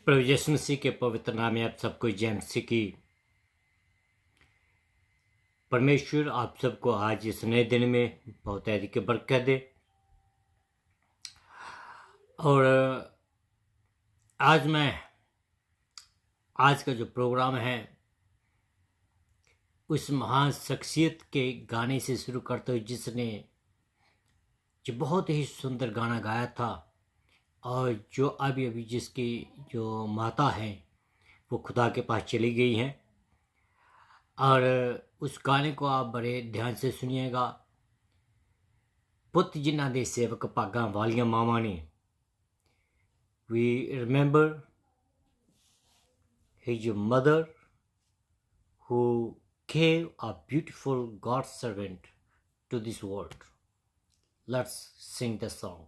प्रभु यीशु मसीह के पवित्र नाम में आप सबको जय मसीह की। परमेश्वर आप सबको आज इस नए दिन में बहुत अधिक बरकत दे। और आज का जो प्रोग्राम है उस महान शख्सियत के गाने से शुरू करते हुए जिसने जो बहुत ही सुंदर गाना गाया था और जो अभी जिसकी जो माता हैं वो खुदा के पास चली गई हैं। और उस गाने को आप बड़े ध्यान से सुनिएगा। पुत जिन्हां दे सेवक भागां वालियां मावां ने। We remember his mother who gave a beautiful God servant to this world. Let's sing the song.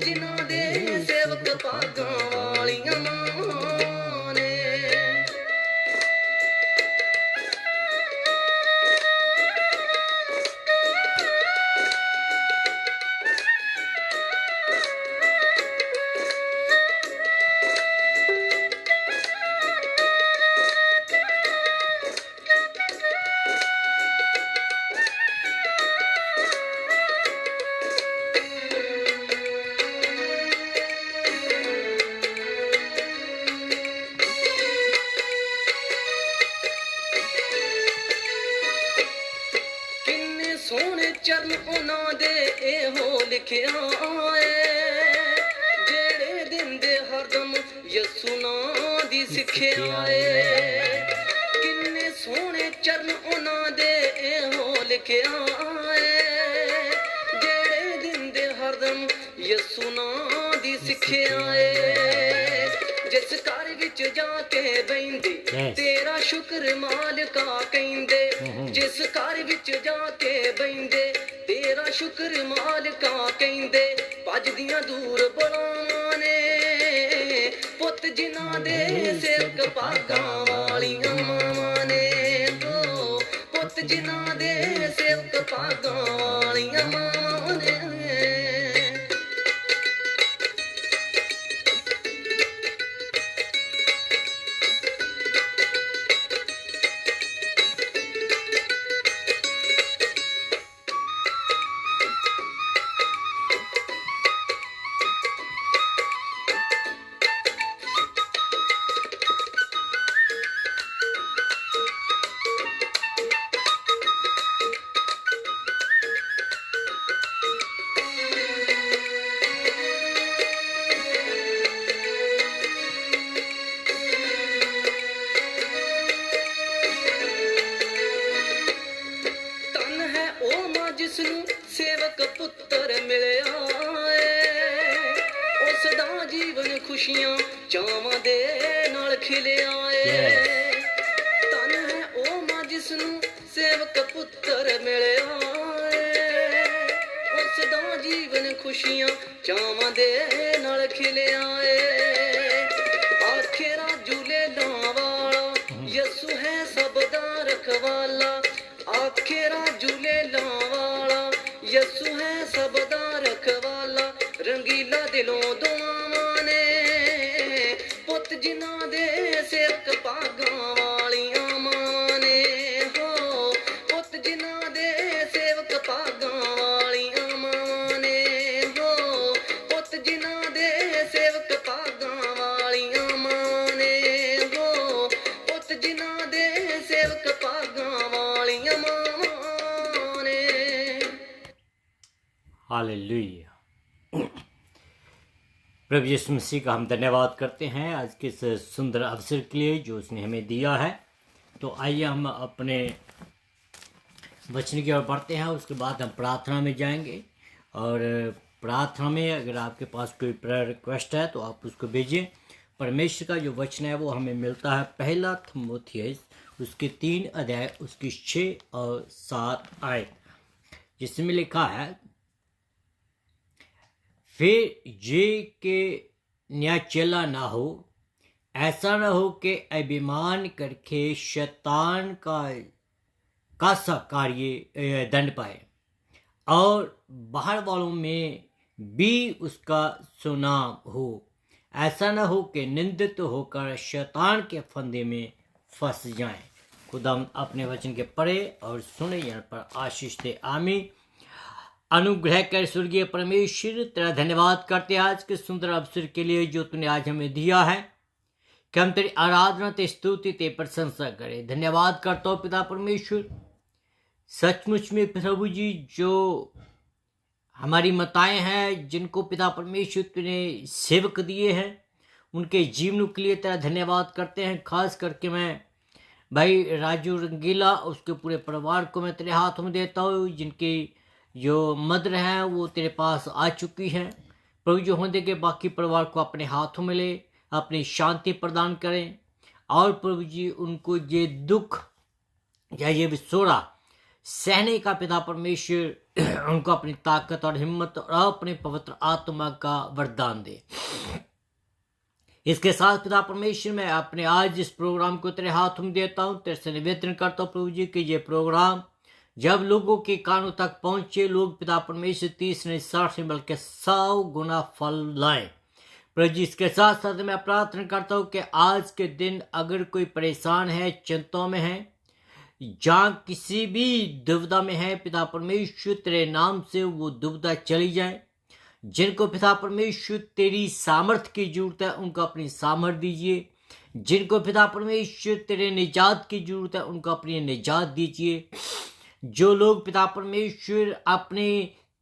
जिन्हां दे सेवक भागां वालियां मावां ने। लिखिया है जेड़े दिंदे हरदम यसू नां दी सिक्ख्या है किन्ने सोहणे चरण उन्हां दे हो लिखिया है जेड़े दिंदे हरदम यसू नां दी सिक्ख्या है जिस घर विच जाके बहिंदे तेरा शुक्र मालिका कहिंदे जिस घर विच जाके बहिंदे तेरा शुक्र मालिका कहिंदे भजदियां दूर बलावां ने पुੱਤ जिन्हां दे सेवक भागां वालियां मावां ने पुੱਤ जिन्हां दे सेवक भागां वालियां मावां ने जिसनू सेवक पुत्र मिलिया उस दा जीवन खुशियां चावां दे नाल खिलिया धन है ओ मां जिसनू सेवक पुत्र मिलिया उस दा जीवन खुशियां चावां दे नाल खिलिया आखिरा झूले लावाला यसू है सब दा रखवाला आखिरा झूले लावाला यसू है सब दा रखवाला रंगीला दिलों दुआवां ने पुੱਤ जिन्हां दे सेवक भागां वालियां मावां ने हो पुੱਤ जिन्हां दे सेवक भागां वालियां मावां ने हो पुੱਤ जिन्हां दे सेवक भागां वालियां मावां ने हो पुੱਤ जिन्हां दे सेवक भागां वालियां मावां ने हालेलुया। प्रभु यीशु मसीह का हम धन्यवाद करते हैं आज के इस सुंदर अवसर के लिए जो उसने हमें दिया है। तो आइए हम अपने वचन की ओर बढ़ते हैं, उसके बाद हम प्रार्थना में जाएंगे। और प्रार्थना में अगर आपके पास कोई प्रेयर रिक्वेस्ट है तो आप उसको भेजिए। परमेश्वर का जो वचन है वो हमें मिलता है पहला थिमुथियुस उसके 3 अध्याय उसकी 6 और 7 आयत, जिसमें लिखा है फिर जे के न्याचेला ना हो, ऐसा ना हो कि अभिमान करके शैतान का सा कार्य दंड पाए और बाहर वालों में भी उसका सुनाम हो। ऐसा ना हो कि निंदित होकर शैतान के फंदे में फंस जाएं। खुदा अपने वचन के पढ़े और सुने, यहाँ पर आशीष दे। आमीन। अनुग्रह कर स्वर्गीय परमेश्वर, तेरा धन्यवाद करते हैं आज के सुंदर अवसर के लिए जो तूने आज हमें दिया है कि हम तेरी आराधना ते स्तुति ते प्रशंसा करें। धन्यवाद करता हूँ पिता परमेश्वर, सचमुच में प्रभु जी जो हमारी माताएं हैं जिनको पिता परमेश्वर तूने सेवक दिए हैं उनके जीवन के लिए तेरा धन्यवाद करते हैं। खास करके मैं भाई राजू रंगीला उसके पूरे परिवार को मैं तेरे हाथों में देता हूँ, जिनकी जो मदर है वो तेरे पास आ चुकी है। प्रभु जो होने के बाकी परिवार को अपने हाथों में ले, अपनी शांति प्रदान करें और प्रभु जी उनको ये दुख या ये विसोड़ा सहने का पिता परमेश्वर उनको अपनी ताकत और हिम्मत और अपने पवित्र आत्मा का वरदान दे। इसके साथ पिता परमेश्वर मैं अपने आज इस प्रोग्राम को तेरे हाथों में देता हूँ, तेरे से निवेदन करता हूँ प्रभु जी कि ये प्रोग्राम जब लोगों के कानों तक पहुंचे, लोग पिता परमेश्वर 30 नहीं 60 नहीं बल्कि 100 गुना फल लाए। प्रभु जी इसके साथ साथ मैं प्रार्थना करता हूँ कि आज के दिन अगर कोई परेशान है, चिंताओं में है, जहाँ किसी भी दुविधा में है, पिता परमेश्वर तेरे नाम से वो दुविधा चली जाए। जिनको पिता परमेश्वर तेरी सामर्थ की जरूरत है उनको अपनी सामर्थ दीजिए। जिनको पिता परमेश्वर तेरे निजात की जरूरत है उनको अपनी निजात दीजिए। जो लोग पिता परमेश्वर अपने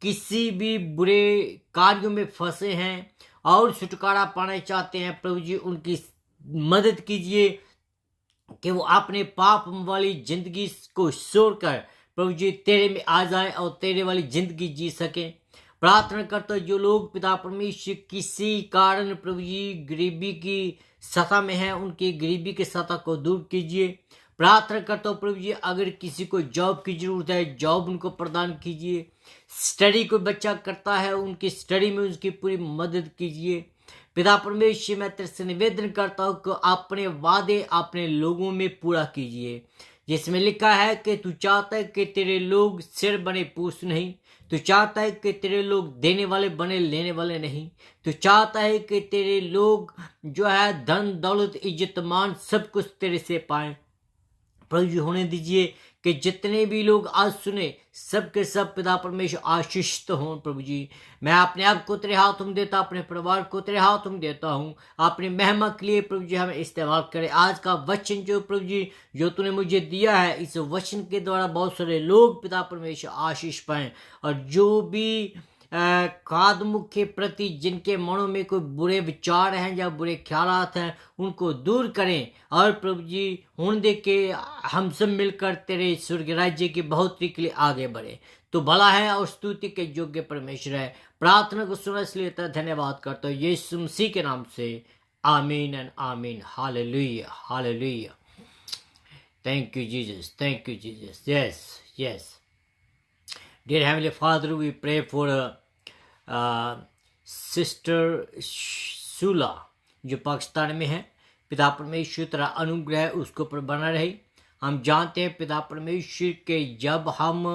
किसी भी बुरे कार्यों में फंसे हैं और छुटकारा पाना चाहते हैं, प्रभु जी उनकी मदद कीजिए कि वो अपने पाप वाली जिंदगी को छोड़कर प्रभु जी तेरे में आ जाए और तेरे वाली जिंदगी जी सके। प्रार्थना करता हूं जो लोग पिता परमेश्वर किसी कारण प्रभु जी गरीबी की सता में है, उनकी गरीबी की सता को दूर कीजिए। प्रार्थना करता हूं प्रभु जी अगर किसी को जॉब की जरूरत है, जॉब उनको प्रदान कीजिए। स्टडी कोई बच्चा करता है, उनकी स्टडी में उसकी पूरी मदद कीजिए। पिता परमेश्वर मैं तेरे से निवेदन करता हूं कि अपने वादे अपने लोगों में पूरा कीजिए, जिसमें लिखा है कि तू चाहता है कि तेरे लोग सिर बने पूछ नहीं, तू चाहता है कि तेरे लोग देने वाले बने लेने वाले नहीं, तू चाहता है कि तेरे लोग जो है धन दौलत इज्जत मान सब कुछ तेरे से पाए। प्रभु जी होने दीजिए कि जितने भी लोग आज सुने सब के सब पिता परमेश्वर आशीषित हों। प्रभु जी मैं अपने आप को तेरे हाथों में देता, अपने परिवार को तेरे हाथों में देता हूँ। अपनी महिमा के लिए प्रभु जी हमें इस्तेमाल करें। आज का वचन जो प्रभु जी जो तूने मुझे दिया है, इस वचन के द्वारा बहुत सारे लोग पिता परमेश्वर आशीष पाएं, और जो भी कादमुख के प्रति जिनके मनों में कोई बुरे विचार हैं या बुरे ख्यालात हैं उनको दूर करें, और प्रभु जी होने दे के हम सब मिलकर तेरे स्वर्ग राज्य की बढ़ोतरी के लिए आगे बढ़े। तो भला है और स्तुति के योग्य परमेश्वर है। प्रार्थना को सुना इसलिए धन्यवाद करता हूँ यीशु मसीह के नाम से, amen and amen. Hallelujah hallelujah. Thank you Jesus, thank you Jesus. Yes yes Dear Heavenly Father, we pray for sister Shula जो पाकिस्तान में है। पिता परमेश्वर तेरा अनुग्रह उसके ऊपर बना रहे। हम जानते हैं पिता परमेश्वर के जब हम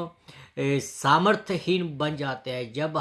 सामर्थ्यहीन बन जाते हैं, जब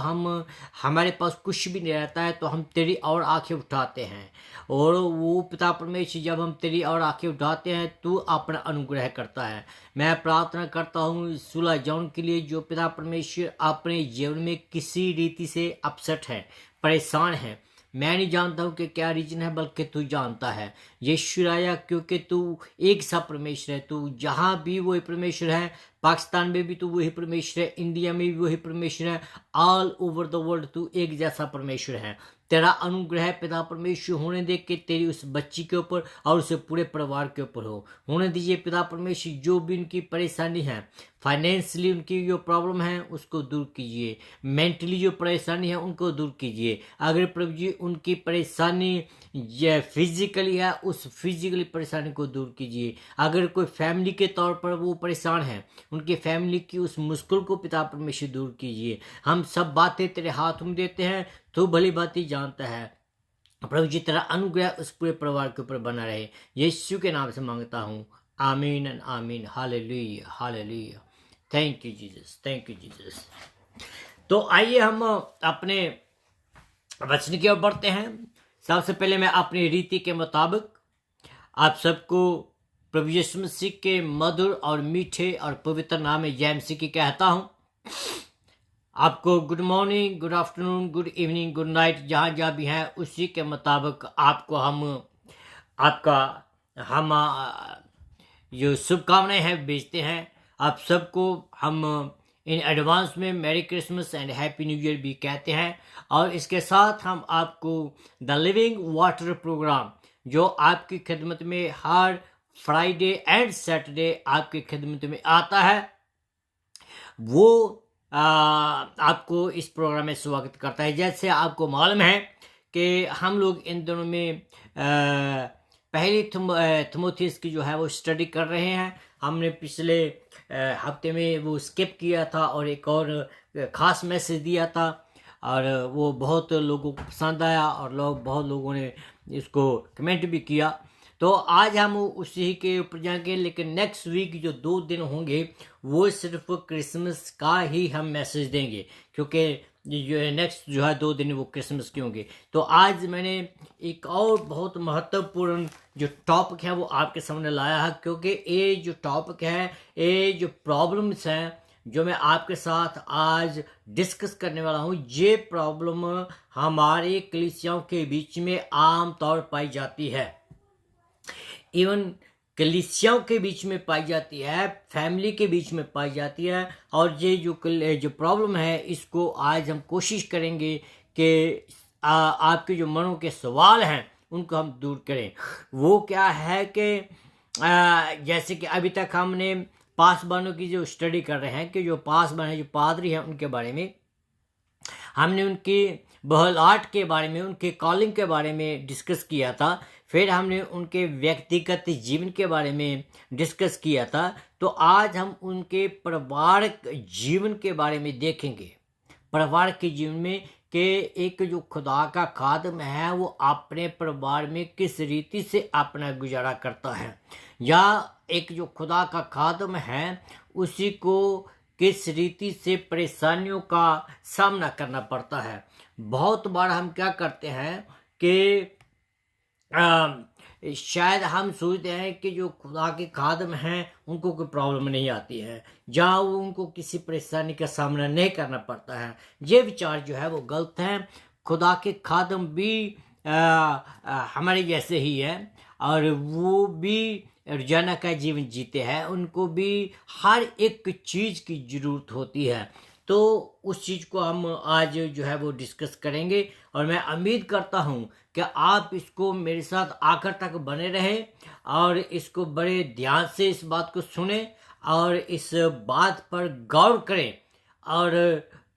हमारे पास कुछ भी नहीं रहता है, तो हम तेरी और आंखें उठाते हैं, और वो पिता परमेश्वर जब हम तेरी और आंखें उठाते हैं तू अपना अनुग्रह करता है। मैं प्रार्थना करता हूँ सुला जॉन के लिए जो पिता परमेश्वर अपने जीवन में किसी रीति से अपसेट है, परेशान है। मैं नहीं जानता हूँ कि क्या रीजन है, बल्कि तू जानता है यीशु राजा, क्योंकि तू एक सा परमेश्वर है। तू जहाँ भी वही परमेश्वर है, पाकिस्तान में भी तू वही परमेश्वर है, इंडिया में भी वही परमेश्वर है, ऑल ओवर द वर्ल्ड तू एक जैसा परमेश्वर है। तेरा अनुग्रह पिता परमेश्वर होने दे कि तेरी उस बच्ची के ऊपर और उसे पूरे परिवार के ऊपर होने दीजिए। पिता परमेश्वर जो भी उनकी परेशानी है, फाइनेंशियली उनकी जो प्रॉब्लम है उसको दूर कीजिए, मेंटली जो परेशानी है उनको दूर कीजिए। अगर प्रभु जी उनकी परेशानी फिजिकली है, उस फिजिकली परेशानी को दूर कीजिए। अगर कोई फैमिली के तौर पर वो परेशान है, उनके फैमिली की उस मुश्किल को पिता परमेश्वर दूर कीजिए। हम सब बातें तेरे हाथ में देते हैं, तू भली बातें जानता है। प्रभु जी तेरा अनुग्रह उस पूरे परिवार के ऊपर बना रहे, यीशु के नाम से मांगता हूँ, आमीन and amen. Hallelujah hallelujah. Thank you Jesus, thank you Jesus. तो आइए हम अपने वचन की ओर बढ़ते हैं। सबसे पहले मैं अपनी रीति के मुताबिक आप सबको प्रभु यीशु मसीह के मधुर और मीठे और पवित्र नाम में जय मसीह की कहता हूँ। आपको good morning, good afternoon, good evening, good night, जहाँ जहाँ भी हैं उसी के मुताबिक आपको हम जो शुभकामनाएं हैं भेजते हैं। आप सबको हम इन एडवांस में merry Christmas and happy new year भी कहते हैं। और इसके साथ हम आपको द लिविंग वाटर प्रोग्राम जो आपकी खिदमत में हर फ्राइडे एंड सैटरडे आपकी खिदमत में आता है, वो आपको इस प्रोग्राम में स्वागत करता है। जैसे आपको मालूम है कि हम लोग इन दिनों में पहली थिमोथियस की जो है वो स्टडी कर रहे हैं। हमने पिछले हफ्ते में वो स्किप किया था और एक और ख़ास मैसेज दिया था, और वो बहुत लोगों को पसंद आया और बहुत लोगों ने इसको कमेंट भी किया। तो आज हम उसी के ऊपर जाएंगे, लेकिन नेक्स्ट वीक जो 2 दिन होंगे वो सिर्फ क्रिसमस का ही हम मैसेज देंगे, क्योंकि जो नेक्स्ट जो है 2 दिन वो क्रिसमस के होंगे। तो आज मैंने एक और बहुत महत्वपूर्ण जो टॉपिक है वो आपके सामने लाया है, क्योंकि ये जो टॉपिक है, ये जो प्रॉब्लम्स हैं जो मैं आपके साथ आज डिस्कस करने वाला हूँ, ये प्रॉब्लम हमारे कलीसियाओं के बीच में आम तौर पाई जाती है। इवन कलीसियाओं के बीच में पाई जाती है, फैमिली के बीच में पाई जाती है। और ये जो प्रॉब्लम है, इसको आज हम कोशिश करेंगे कि आपके जो मनों के सवाल हैं उनको हम दूर करें। वो क्या है कि जैसे कि अभी तक हमने पासबानों की जो स्टडी कर रहे हैं, कि जो पासबान है, जो पादरी हैं, उनके बारे में हमने उनकी बहलाहट के बारे में, उनके कॉलिंग के बारे में डिस्कस किया था। फिर हमने उनके व्यक्तिगत जीवन के बारे में डिस्कस किया था। तो आज हम उनके पारिवारिक जीवन के बारे में देखेंगे। परिवार के जीवन में कि एक जो खुदा का खादम है वो अपने परिवार में किस रीति से अपना गुजारा करता है, या एक जो खुदा का खादम है उसी को किस रीति से परेशानियों का सामना करना पड़ता है। बहुत बार हम क्या करते हैं कि शायद हम सोचते हैं कि जो खुदा के खादम हैं उनको कोई प्रॉब्लम नहीं आती है, जहाँ वो उनको किसी परेशानी का सामना नहीं करना पड़ता है। ये विचार जो है वो गलत है। खुदा के खादम भी हमारे जैसे ही है, और वो भी रोजाना का जीवन जीते हैं। उनको भी हर एक चीज़ की ज़रूरत होती है। तो उस चीज़ को हम आज जो है वो डिस्कस करेंगे, और मैं उम्मीद करता हूँ कि आप इसको मेरे साथ आखिर तक बने रहें और इसको बड़े ध्यान से इस बात को सुने और इस बात पर गौर करें। और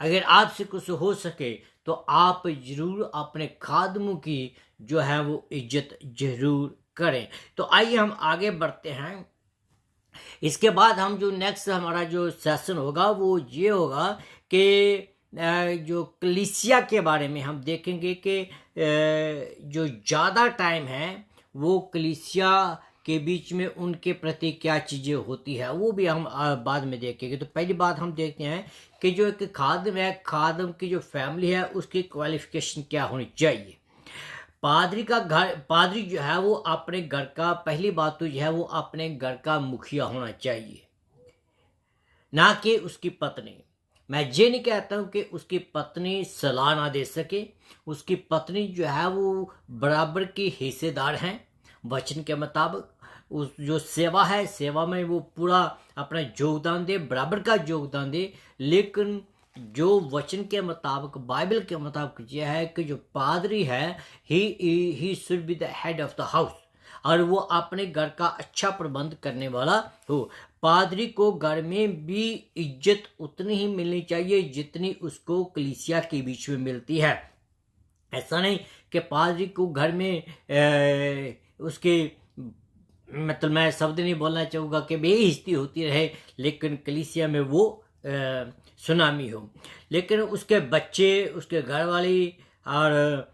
अगर आपसे कुछ हो सके तो आप ज़रूर अपने खादमों की जो है वो इज्जत ज़रूर करें। तो आइए हम आगे बढ़ते हैं। इसके बाद हम जो नेक्स्ट हमारा जो सेशन होगा वो ये होगा कि जो कलीसिया के बारे में हम देखेंगे कि जो ज़्यादा टाइम है वो कलीसिया के बीच में उनके प्रति क्या चीज़ें होती है, वो भी हम बाद में देखेंगे। तो पहली बात हम देखते हैं कि जो एक खादम है, खादम की जो फैमिली है उसकी क्वालिफिकेशन क्या होनी चाहिए। पादरी जो है वो अपने घर का, पहली बात तो जो है वो अपने घर का मुखिया होना चाहिए, ना कि उसकी पत्नी। मैं ये नहीं कहता हूँ कि उसकी पत्नी सलाह ना दे सके। उसकी पत्नी जो है वो बराबर की हिस्सेदार हैं वचन के मुताबिक। उस जो सेवा है, सेवा में वो पूरा अपना योगदान दे, बराबर का योगदान दे। लेकिन जो वचन के मुताबिक, बाइबल के मुताबिक यह है कि जो पादरी है he should be the head of the house, और वो अपने घर का अच्छा प्रबंध करने वाला हो। पादरी को घर में भी इज्जत उतनी ही मिलनी चाहिए जितनी उसको कलीसिया के बीच में मिलती है। ऐसा नहीं कि पादरी को घर में उसके मतलब, मैं शब्द नहीं बोलना चाहूँगा कि बेइज्जती होती रहे, लेकिन कलीसिया में वो सुनामी हो। लेकिन उसके बच्चे, उसके घर वाली और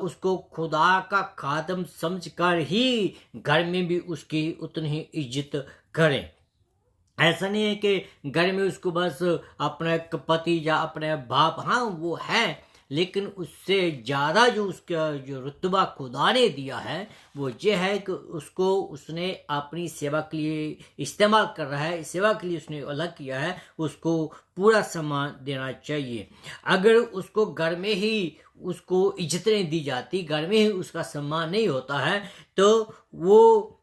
उसको खुदा का खादम समझकर ही घर में भी उसकी उतनी ही इज्जत करें। ऐसा नहीं है कि घर में उसको बस अपने पति या अपने बाप, हाँ वो है, लेकिन उससे ज़्यादा जो उसका जो रुतबा खुदा ने दिया है वो ये है कि उसको उसने अपनी सेवा के लिए इस्तेमाल कर रहा है, सेवा के लिए उसने अलग किया है, उसको पूरा सम्मान देना चाहिए। अगर उसको घर में ही उसको इज्जत नहीं दी जाती, घर में ही उसका सम्मान नहीं होता है, तो वो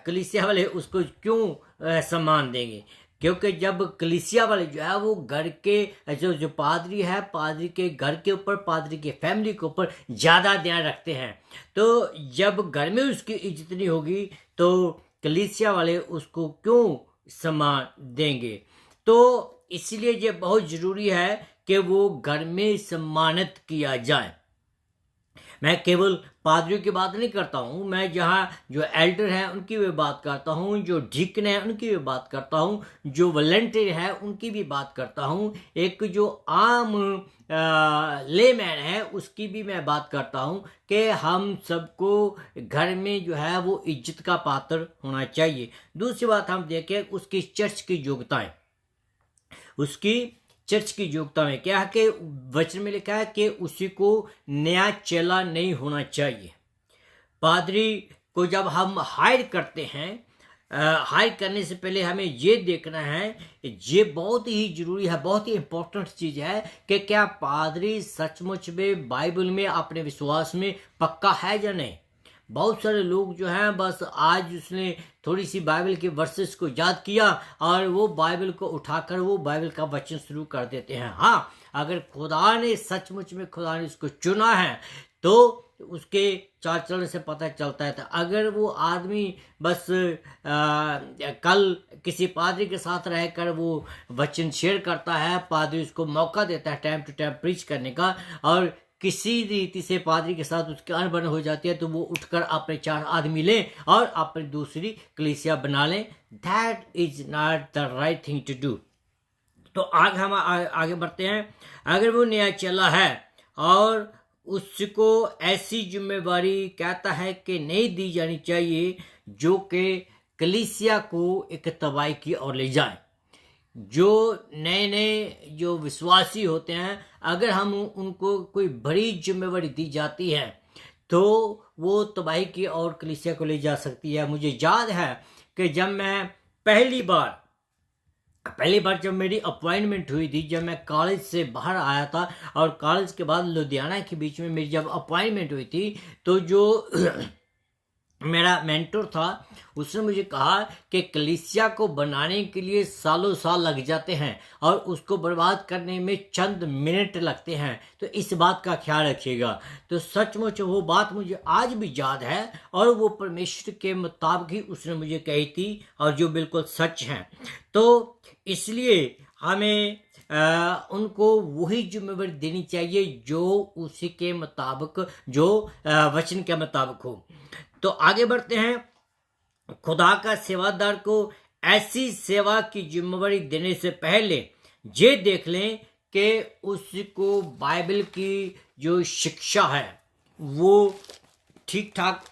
कलीसिया वाले उसको क्यों सम्मान देंगे? क्योंकि जब कलीसिया वाले जो है वो घर के जो पादरी है, पादरी के घर के ऊपर, पादरी के फैमिली के ऊपर ज़्यादा ध्यान रखते हैं। तो जब घर में उसकी इज्जत नहीं होगी तो कलीसिया वाले उसको क्यों सम्मान देंगे? तो इसलिए ये बहुत ज़रूरी है कि वो घर में सम्मानित किया जाए। मैं केवल पादरियों की बात नहीं करता हूँ, मैं जहाँ जो एल्डर हैं उनकी भी बात करता हूँ, जो डिकन है उनकी भी बात करता हूँ, जो वॉलंटियर है उनकी भी बात करता हूँ, एक जो आम लेमैन है उसकी भी मैं बात करता हूँ कि हम सबको घर में जो है वो इज्जत का पात्र होना चाहिए। दूसरी बात हम देखें उसकी चर्च की योग्यताएं। उसकी चर्च की योग्यता में क्या है कि वचन में लिखा है कि उसी को नया चेला नहीं होना चाहिए। पादरी को जब हम हायर करते हैं, हायर करने से पहले हमें ये देखना है, ये बहुत ही जरूरी है, बहुत ही इंपॉर्टेंट चीज़ है कि क्या पादरी सचमुच में बाइबल में अपने विश्वास में पक्का है या नहीं। बहुत सारे लोग जो हैं बस आज उसने थोड़ी सी बाइबल के वर्सेस को याद किया और वो बाइबल को उठाकर वो बाइबल का वचन शुरू कर देते हैं। हाँ, अगर खुदा ने सचमुच में खुदा ने उसको चुना है तो उसके चाल चलन से पता चलता है। तो अगर वो आदमी बस कल किसी पादरी के साथ रहकर वो वचन शेयर करता है, पादरी उसको मौका देता है टाइम टू टाइम प्रीच करने का, और किसी रीति से पादरी के साथ उसकी अनबन हो जाती है तो वो उठकर अपने 4 आदमी ले और अपनी दूसरी कलीसिया बना लें। That is not the right thing to do. तो आगे हम आगे बढ़ते हैं। अगर वो नया चला है और उसको ऐसी जिम्मेवारी कहता है कि नहीं दी जानी चाहिए जो कि कलीसिया को एक तबाही की ओर ले जाए। जो नए नए जो विश्वासी होते हैं, अगर हम उनको कोई बड़ी जिम्मेवारी दी जाती है तो वो तबाही की ओर कलीसिया को ले जा सकती है। मुझे याद है कि जब मैं पहली बार जब मेरी अपॉइंटमेंट हुई थी, जब मैं कॉलेज से बाहर आया था और कॉलेज के बाद लुधियाना के बीच में मेरी जब अपॉइंटमेंट हुई थी, तो जो मेरा मेंटर था उसने मुझे कहा कि कलीसिया को बनाने के लिए सालों साल लग जाते हैं और उसको बर्बाद करने में चंद मिनट लगते हैं, तो इस बात का ख्याल रखिएगा। तो सचमुच वो बात मुझे आज भी याद है और वो परमेश्वर के मुताबिक ही उसने मुझे कही थी और जो बिल्कुल सच है। तो इसलिए हमें उनको वही जिम्मेवारी देनी चाहिए जो उसी के मुताबिक, जो वचन के मुताबिक हो। तो आगे बढ़ते हैं। खुदा का सेवादार को ऐसी सेवा की जिम्मेवारी देने से पहले ये देख लें कि उसको बाइबल की जो शिक्षा है वो ठीक ठाक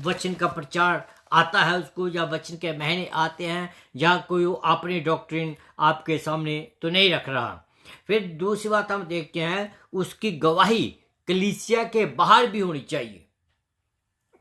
वचन का प्रचार आता है उसको, या वचन के महीने आते हैं, या कोई अपनी डॉक्ट्रिन आपके सामने तो नहीं रख रहा। फिर दूसरी बात हम देखते हैं, उसकी गवाही कलीसिया के बाहर भी होनी चाहिए।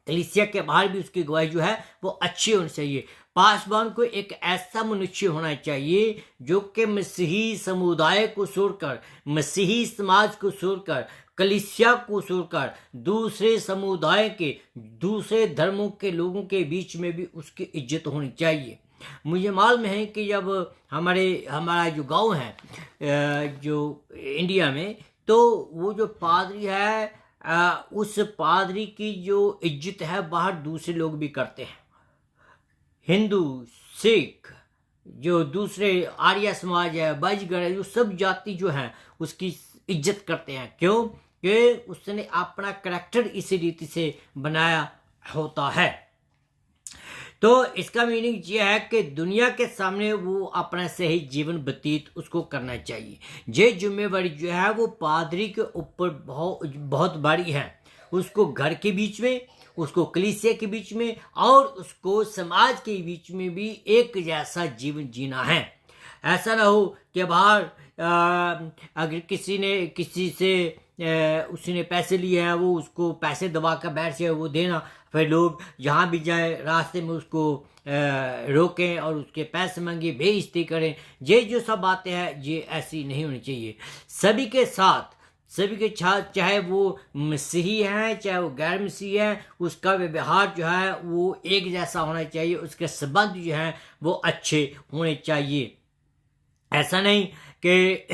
कलीसिया के बाहर भी उसकी गवाही जो है वो अच्छी होनी चाहिए। पासवान को एक ऐसा मनुष्य होना चाहिए जो कि मसीही समुदाय को छोड़कर, मसीही समाज को छोड़कर, कलीसिया को छोड़कर दूसरे समुदाय के, दूसरे धर्मों के लोगों के बीच में भी उसकी इज्जत होनी चाहिए। मुझे मालूम है कि जब हमारा जो गांव है जो इंडिया में, तो वो जो पादरी है उस पादरी की जो इज्जत है बाहर दूसरे लोग भी करते हैं। हिंदू, सिख, जो दूसरे आर्य समाज है, बजगर है, जो सब जाति जो है उसकी इज्जत करते हैं। क्यों? कि उसने अपना करैक्टर इसी रीति से बनाया होता है। तो इसका मीनिंग ये है कि दुनिया के सामने वो अपना सही जीवन व्यतीत उसको करना चाहिए। ये जिम्मेवारी जो है वो पादरी के ऊपर बहुत बड़ी है। उसको घर के बीच में, उसको कलीसिया के बीच में और उसको समाज के बीच में भी एक जैसा जीवन जीना है। ऐसा ना हो कि बाहर अगर किसी से उसने पैसे लिए हैं, वो उसको पैसे दबा कर बैठ जाए वो देना, फिर लोग जहाँ भी जाए रास्ते में उसको रोकें और उसके पैसे मांगे, बेइज्जती करें। ये जो सब बातें हैं ये ऐसी नहीं होनी चाहिए। सभी के साथ, सभी के साथ, चाहे वो मसीही हैं चाहे वो गैर मसीही हैं, उसका व्यवहार जो है वो एक जैसा होना चाहिए। उसके संबंध जो हैं वो अच्छे होने चाहिए। ऐसा नहीं कि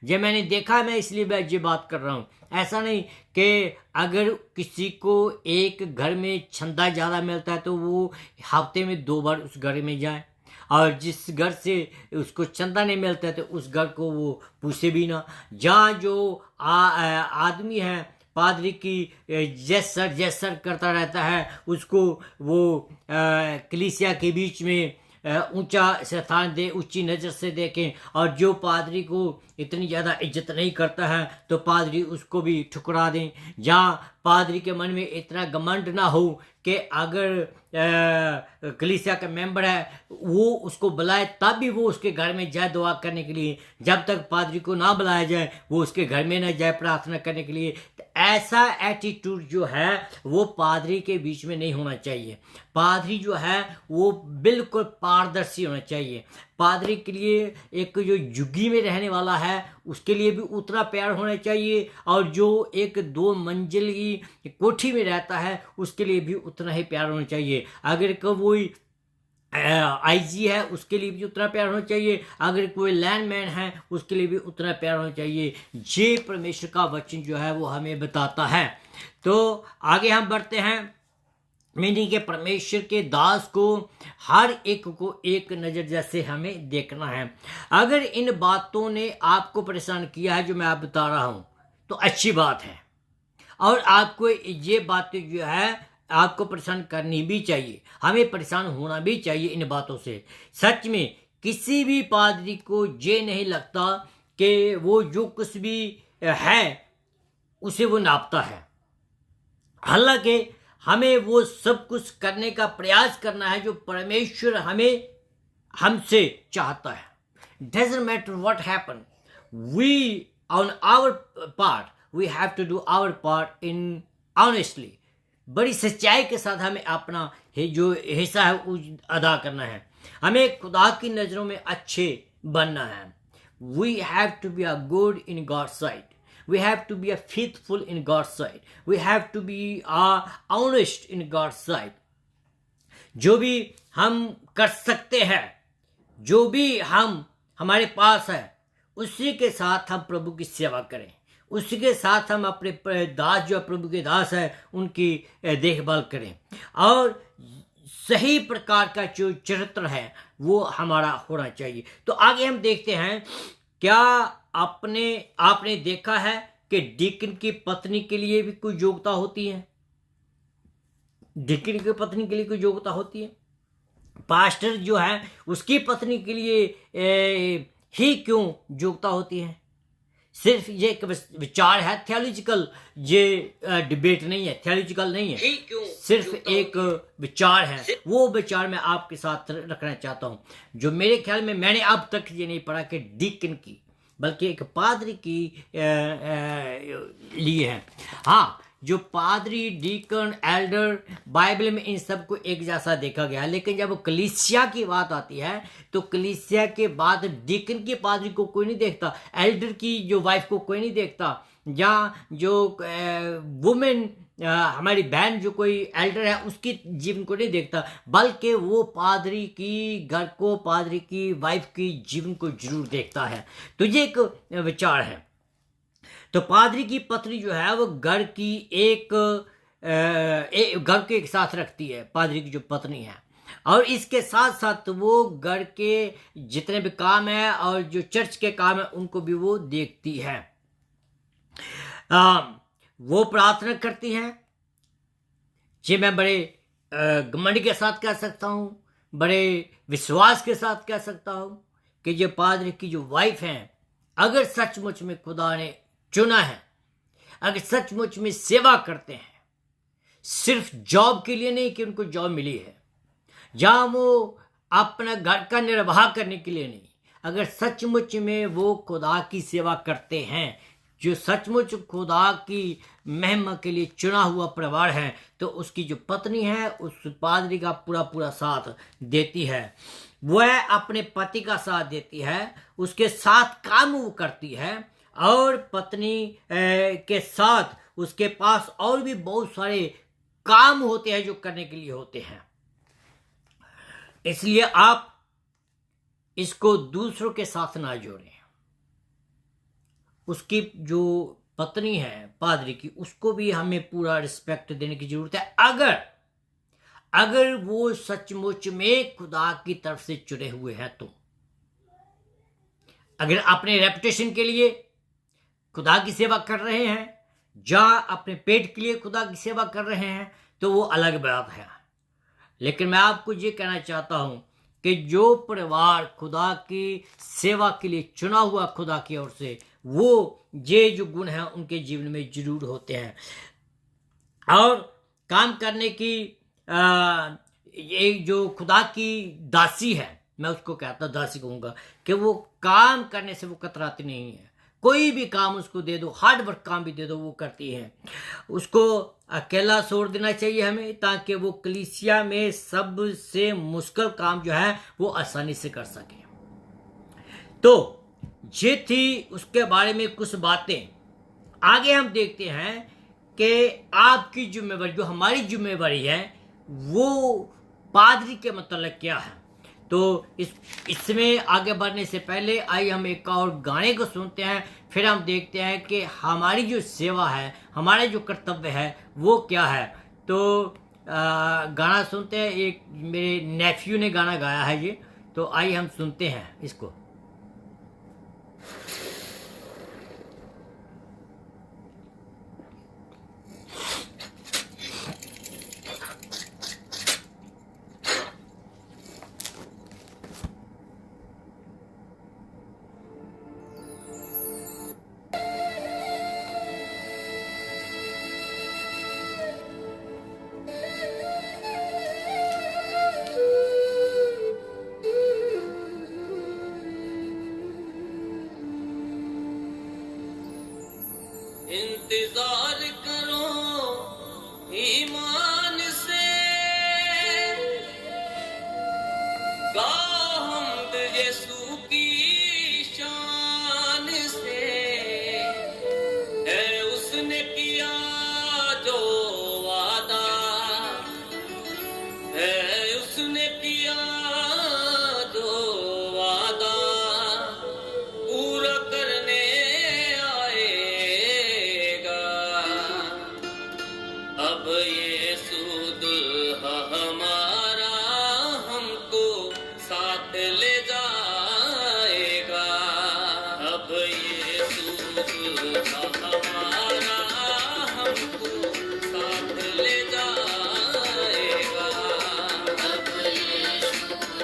ये मैंने देखा मैं इसलिए मैं ये बात कर रहा हूँ, ऐसा नहीं कि अगर किसी को एक घर में चंदा ज़्यादा मिलता है तो वो हफ्ते में 2 बार उस घर में जाए, और जिस घर से उसको चंदा नहीं मिलता है तो उस घर को वो पूछे भी ना। जहाँ जो आदमी है पादरी की जैसर करता रहता है, उसको वो कलीसिया के बीच में ऊंचा स्थान दे, ऊंची नज़र से देखें। और जो पादरी को इतनी ज़्यादा इज्जत नहीं करता है तो पादरी उसको भी ठुकरा दें। जहाँ पादरी के मन में इतना घमंड ना हो कि अगर कलीसिया का मेंबर है वो उसको बुलाए, तब भी वो उसके घर में जाए दुआ करने के लिए। जब तक पादरी को ना बुलाया जाए वो उसके घर में ना जाए प्रार्थना करने के लिए। तो ऐसा एटीट्यूड जो है वो पादरी के बीच में नहीं होना चाहिए। पादरी जो है वो बिल्कुल पारदर्शी होना चाहिए। पादरी के लिए एक जो झुग्गी में रहने वाला है उसके लिए भी उतना प्यार होना चाहिए, और जो एक 2 मंजिल की कोठी में रहता है उसके लिए भी उतना ही प्यार होना चाहिए। अगर कोई आईजी है उसके लिए भी उतना प्यार होना चाहिए, अगर कोई लैंडमैन है उसके लिए भी उतना प्यार होना चाहिए। ये परमेश्वर का वचन जो है वो हमें बताता है। तो आगे हम बढ़ते हैं। मीनिंग के परमेश्वर के दास को हर एक को एक नज़र जैसे हमें देखना है। अगर इन बातों ने आपको परेशान किया है जो मैं आप बता रहा हूं तो अच्छी बात है, और आपको ये बातें जो है आपको परेशान करनी भी चाहिए, हमें परेशान होना भी चाहिए इन बातों से। सच में किसी भी पादरी को ये नहीं लगता कि वो जो कुछ भी है उसे वो नापता है। हालांकि हमें वो सब कुछ करने का प्रयास करना है जो परमेश्वर हमसे चाहता है। Doesn't matter what happen, we on our part we have to do our part in honestly। बड़ी सच्चाई के साथ हमें अपना जो हिस्सा है वो अदा करना है। हमें खुदा की नज़रों में अच्छे बनना है। We have to be a good in God's sight. We have to be a faithful in God's sight. We have to be honest in God's sight. जो भी हम कर सकते हैं, जो भी हमारे पास है, उसी के साथ हम प्रभु की सेवा करें। उसी के साथ हम अपने दास जो प्रभु के दास है उनकी देखभाल करें, और सही प्रकार का जो चरित्र है वो हमारा होना चाहिए। तो आगे हम देखते हैं, क्या आपने देखा है कि डीकन की पत्नी के लिए भी कोई योग्यता होती है? डीकन की पत्नी के लिए कोई योग्यता होती है? पास्टर जो है उसकी पत्नी के लिए ही क्यों योग्यता होती है? सिर्फ ये एक विचार है, थियोलॉजिकल ये डिबेट नहीं है, थियोलॉजिकल नहीं है, सिर्फ एक विचार है। वो विचार मैं आपके साथ रखना चाहता हूं, जो मेरे ख्याल में मैंने अब तक ये नहीं पढ़ा कि डीकन की, बल्कि एक पादरी की लिए है। हाँ, जो पादरी, डीकन, एल्डर, बाइबल में इन सबको एक जैसा देखा गया है, लेकिन जब कलीसिया की बात आती है तो कलीसिया के बाद डीकन की पादरी को कोई नहीं देखता, एल्डर की जो वाइफ को कोई नहीं देखता, या जो वुमेन हमारी बहन जो कोई एल्डर है उसकी जीवन को नहीं देखता, बल्कि वो पादरी की घर को, पादरी की वाइफ की जीवन को जरूर देखता है। तो ये एक विचार है। तो पादरी की पत्नी जो है वो घर की घर के एक साथ रखती है, पादरी की जो पत्नी है, और इसके साथ साथ वो घर के जितने भी काम है और जो चर्च के काम है उनको भी वो देखती है। वो प्रार्थना करती हैं। जी, मैं बड़े घमंड के साथ कह सकता हूँ, बड़े विश्वास के साथ कह सकता हूँ कि जो पादरी की जो वाइफ हैं, अगर सचमुच में खुदा ने चुना है, अगर सचमुच में सेवा करते हैं, सिर्फ जॉब के लिए नहीं कि उनको जॉब मिली है, जहां वो अपना घर का निर्वाह करने के लिए नहीं, अगर सचमुच में वो खुदा की सेवा करते हैं, जो सचमुच खुदा की महिमा के लिए चुना हुआ परिवार है, तो उसकी जो पत्नी है उस पादरी का पूरा पूरा साथ देती है। वह अपने पति का साथ देती है, उसके साथ काम वो करती है, और पत्नी के साथ उसके पास और भी बहुत सारे काम होते हैं जो करने के लिए होते हैं। इसलिए आप इसको दूसरों के साथ ना जोड़ें। उसकी जो पत्नी है पादरी की, उसको भी हमें पूरा रिस्पेक्ट देने की जरूरत है, अगर वो सचमुच में खुदा की तरफ से चुने हुए हैं। तो अगर अपने रेपुटेशन के लिए खुदा की सेवा कर रहे हैं, जहां अपने पेट के लिए खुदा की सेवा कर रहे हैं, तो वो अलग बात है। लेकिन मैं आपको ये कहना चाहता हूं कि जो परिवार खुदा की सेवा के लिए चुना हुआ खुदा की ओर से, वो ये जो गुण हैं उनके जीवन में जरूर होते हैं। और काम करने की एक जो खुदा की दासी है, मैं उसको कहता दासी कहूंगा, कि वो काम करने से वो कतराती नहीं है। कोई भी काम उसको दे दो, हार्ड वर्क काम भी दे दो, वो करती है। उसको अकेला छोड़ देना चाहिए हमें, ताकि वो कलीसिया में सबसे मुश्किल काम जो है वो आसानी से कर सके। तो ये थी उसके बारे में कुछ बातें। आगे हम देखते हैं कि आपकी जिम्मेवारी, जो हमारी जिम्मेवारी है, वो पादरी के मतलब क्या है। तो इसमें आगे बढ़ने से पहले आइए हम एक और गाने को सुनते हैं, फिर हम देखते हैं कि हमारी जो सेवा है, हमारे जो कर्तव्य है वो क्या है। तो गाना सुनते हैं, एक मेरे नेफ्यू ने गाना गाया है ये, तो आइए हम सुनते हैं इसको। इंतजार करो ईमान से, गाओ हमद यीशु की शान से। है उसने किया जो वादा, है उसने किया जो वादा, पूरा करने अब यीशु दुल्हा हमारा हमको साथ ले जाएगा। अब यीशु दुल्हा हमारा हमको साथ ले जाएगा। अब यीशु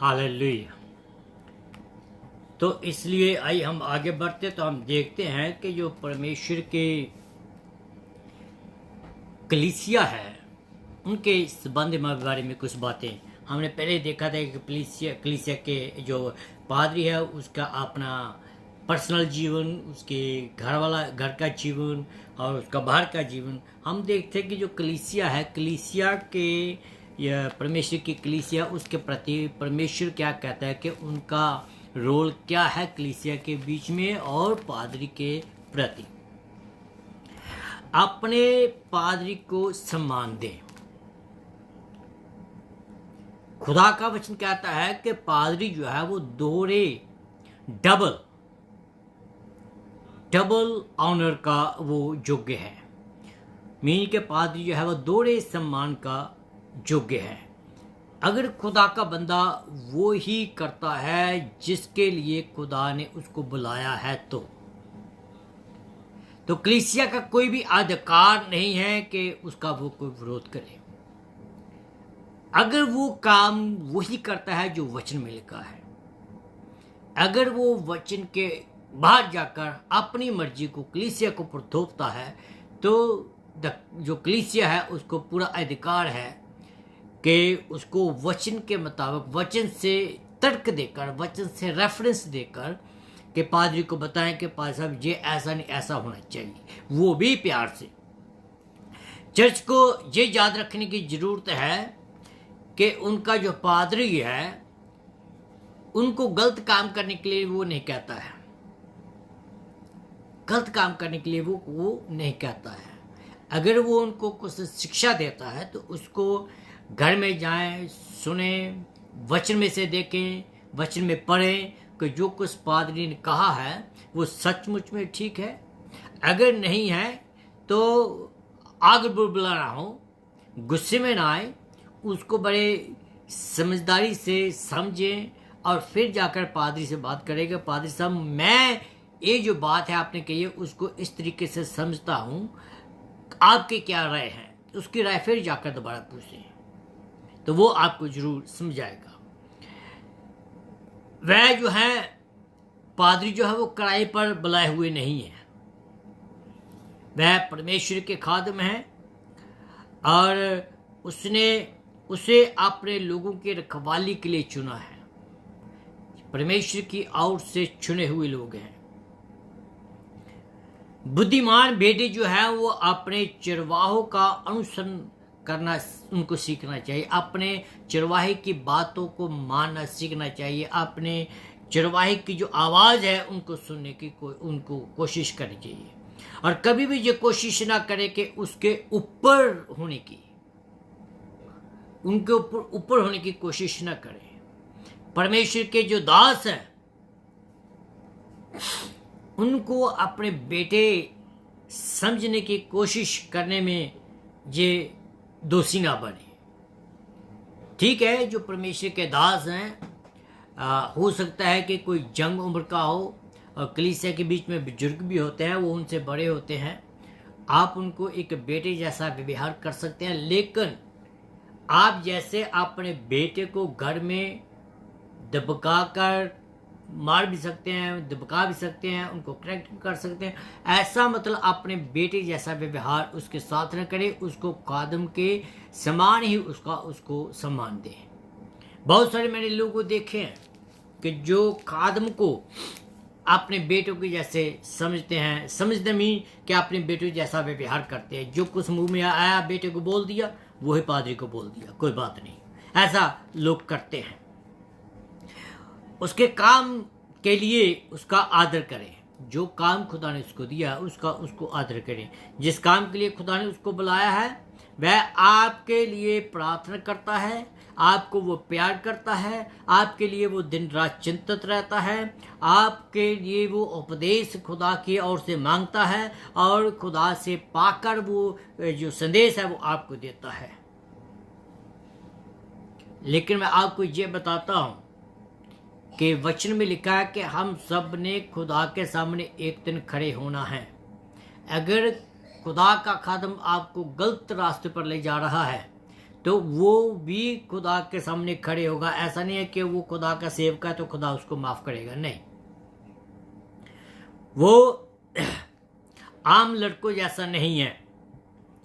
हालेलुया। तो इसलिए आइए हम आगे बढ़ते, तो हम देखते हैं कि जो परमेश्वर के कलीसिया है उनके संबंध में बारे में कुछ बातें हमने पहले देखा था कि कलीसिया के जो पादरी है उसका अपना पर्सनल जीवन, उसके घर का जीवन और उसका बाहर का जीवन। हम देखते हैं कि जो कलीसिया है, कलीसिया के या परमेश्वर की कलीसिया, उसके प्रति परमेश्वर क्या कहता है कि उनका रोल क्या है कलीसिया के बीच में और पादरी के प्रति। अपने पादरी को सम्मान दें। खुदा का वचन कहता है कि पादरी जो है वो दोहरे डबल ऑनर का वो योग्य है। मीन के पादरी जो है वो दोहरे सम्मान का योग्य है। अगर खुदा का बंदा वो ही करता है जिसके लिए खुदा ने उसको बुलाया है, तो कलीसिया का कोई भी अधिकार नहीं है कि उसका वो कोई विरोध करे। अगर वो काम वही करता है जो वचन में लिखा है, अगर वो वचन के बाहर जाकर अपनी मर्जी को कलीसिया को थोपता है, तो जो कलीसिया है उसको पूरा अधिकार है कि उसको वचन के मुताबिक, वचन से तर्क देकर, वचन से रेफरेंस देकर कि पादरी को बताएं कि पादरी साहब ये ऐसा नहीं, ऐसा होना चाहिए, वो भी प्यार से। चर्च को ये याद रखने की जरूरत है कि उनका जो पादरी है उनको गलत काम करने के लिए वो नहीं कहता है, गलत काम करने के लिए वो नहीं कहता है। अगर वो उनको कुछ शिक्षा देता है तो उसको घर में जाएं, सुने, वचन में से देखें, वचन में पढ़ें कि जो कुछ पादरी ने कहा है वो सचमुच में ठीक है। अगर नहीं है तो आग बुलबुला ना हो, गुस्से में ना आए, उसको बड़े समझदारी से समझें और फिर जाकर पादरी से बात करेगा, पादरी साहब मैं ये जो बात है आपने कही है उसको इस तरीके से समझता हूँ, आपके क्या राय है। उसकी राय फिर जाकर दोबारा पूछें तो वो आपको जरूर समझाएगा। वह जो है पादरी जो है वो किराए पर बुलाए हुए नहीं है, वह परमेश्वर के खादिम है और उसने उसे अपने लोगों की रखवाली के लिए चुना है। परमेश्वर की ओर से चुने हुए लोग हैं। बुद्धिमान बेटे जो है वो अपने चरवाहों का अनुसरण करना उनको सीखना चाहिए, अपने चरवाहे की बातों को मानना सीखना चाहिए, अपने चरवाहे की जो आवाज़ है उनको सुनने की उनको कोशिश करनी चाहिए। और कभी भी ये कोशिश ना करे कि उसके ऊपर होने की, उनके ऊपर होने की कोशिश ना करे। परमेश्वर के जो दास हैं उनको अपने बेटे समझने की कोशिश करने में ये दोषी ना बने। ठीक है, जो परमेश्वर के दास हैं हो सकता है कि कोई जंग उम्र का हो और कलीसिया के बीच में बुजुर्ग भी होते हैं, वो उनसे बड़े होते हैं, आप उनको एक बेटे जैसा व्यवहार कर सकते हैं। लेकिन आप जैसे अपने बेटे को घर में दबका कर मार भी सकते हैं, दबका भी सकते हैं, उनको करेक्ट भी कर सकते हैं, ऐसा मतलब अपने बेटे जैसा व्यवहार उसके साथ न करें, उसको खादिम के समान ही उसको सम्मान दें। बहुत सारे मैंने लोगों को देखे हैं कि जो खादिम को अपने बेटों के जैसे समझते हैं, समझते मीन कि अपने बेटों जैसा व्यवहार करते हैं, जो कुछ मुंह में आया बेटे को बोल दिया, वही पादरी को बोल दिया, कोई बात नहीं, ऐसा लोग करते हैं। उसके काम के लिए उसका आदर करें, जो काम खुदा ने उसको दिया उसको आदर करें। जिस काम के लिए खुदा ने उसको बुलाया है वह आपके लिए प्रार्थना करता है, आपको वो प्यार करता है, आपके लिए वो दिन रात चिंतित रहता है, आपके लिए वो उपदेश खुदा की ओर से मांगता है और खुदा से पाकर वो जो संदेश है वो आपको देता है। लेकिन मैं आपको ये बताता हूँ कि वचन में लिखा है कि हम सब ने खुदा के सामने एक दिन खड़े होना है। अगर खुदा का खादिम आपको गलत रास्ते पर ले जा रहा है तो वो भी खुदा के सामने खड़े होगा। ऐसा नहीं है कि वो खुदा का सेवक है तो खुदा उसको माफ करेगा, नहीं। वो आम लड़कों जैसा नहीं है,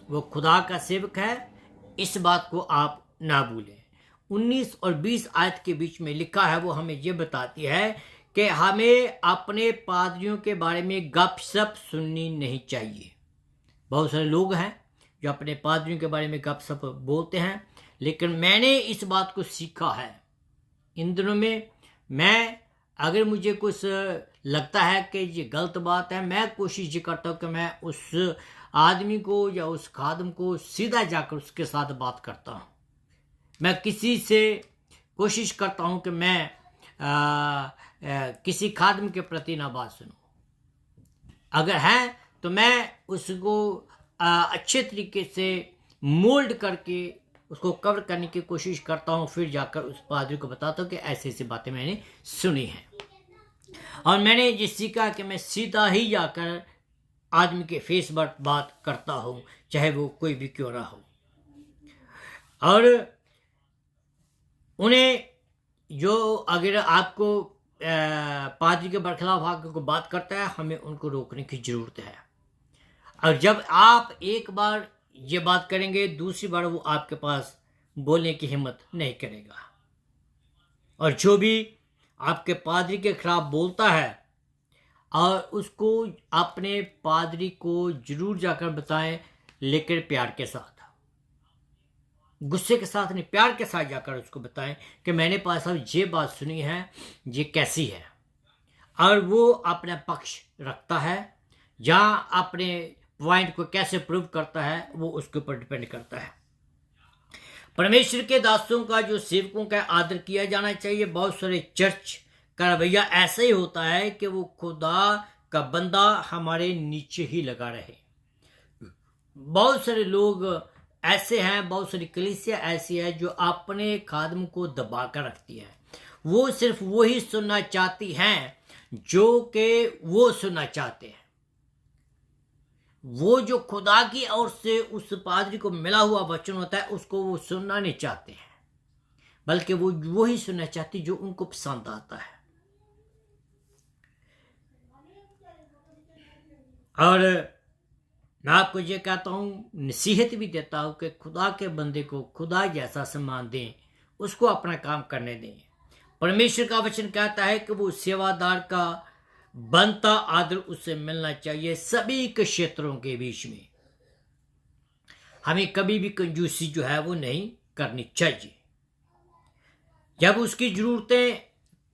वो खुदा का सेवक है, इस बात को आप ना भूलें। 19 और 20 आयत के बीच में लिखा है, वो हमें ये बताती है कि हमें अपने पादरियों के बारे में गपशप सुननी नहीं चाहिए। बहुत सारे लोग हैं जो अपने पादरियों के बारे में गपशप बोलते हैं, लेकिन मैंने इस बात को सीखा है इन दिनों में। मैं अगर मुझे कुछ लगता है कि ये गलत बात है, मैं कोशिश ये करता हूँ कि मैं उस आदमी को या उस खादम को सीधा जाकर उसके साथ बात करता हूँ। मैं किसी से कोशिश करता हूँ कि मैं किसी खादम के प्रति ना बात सुनूं। अगर है तो मैं उसको अच्छे तरीके से मोल्ड करके उसको कवर करने की कोशिश करता हूँ, फिर जाकर उस पादरी को बताता हूँ कि ऐसी ऐसी बातें मैंने सुनी हैं। और मैंने ये सीखा कि मैं सीधा ही जाकर आदमी के फेस पर बात करता हूँ, चाहे वो कोई भी क्यों ना हो। और उन्हें जो अगर आपको पादरी के बरखिलाफ आकर को बात करता है, हमें उनको रोकने की जरूरत है। और जब आप एक बार ये बात करेंगे, दूसरी बार वो आपके पास बोलने की हिम्मत नहीं करेगा। और जो भी आपके पादरी के खिलाफ बोलता है, और उसको अपने पादरी को जरूर जाकर बताएं, लेकिन प्यार के साथ, गुस्से के साथ नहीं, प्यार के साथ जाकर उसको बताएं कि मैंने पास साहब ये बात सुनी है, ये कैसी है। और वो अपना पक्ष रखता है या अपने पॉइंट को कैसे प्रूव करता है, वो उसके ऊपर डिपेंड करता है। परमेश्वर के दासों का, जो सेवकों का आदर किया जाना चाहिए। बहुत सारे चर्च का रवैया ऐसा ही होता है कि वो खुदा का बंदा हमारे नीचे ही लगा रहे। बहुत सारे लोग ऐसे हैं, बहुत सारी कलीसिया ऐसी है जो अपने खादम को दबा कर रखती है। वो सिर्फ वो ही सुनना चाहती हैं जो कि वो सुनना चाहते हैं। वो जो खुदा की ओर से उस पादरी को मिला हुआ वचन होता है, उसको वो सुनना नहीं चाहते हैं, बल्कि वो ही सुनना चाहती जो उनको पसंद आता है। और मैं आपको ये कहता हूँ, नसीहत भी देता हूँ कि खुदा के बंदे को खुदा जैसा सम्मान दें, उसको अपना काम करने दें। परमेश्वर का वचन कहता है कि वो सेवादार का बनता आदर उससे मिलना चाहिए सभी के क्षेत्रों के बीच में। हमें कभी भी कंजूसी जो है वो नहीं करनी चाहिए। जब उसकी जरूरतें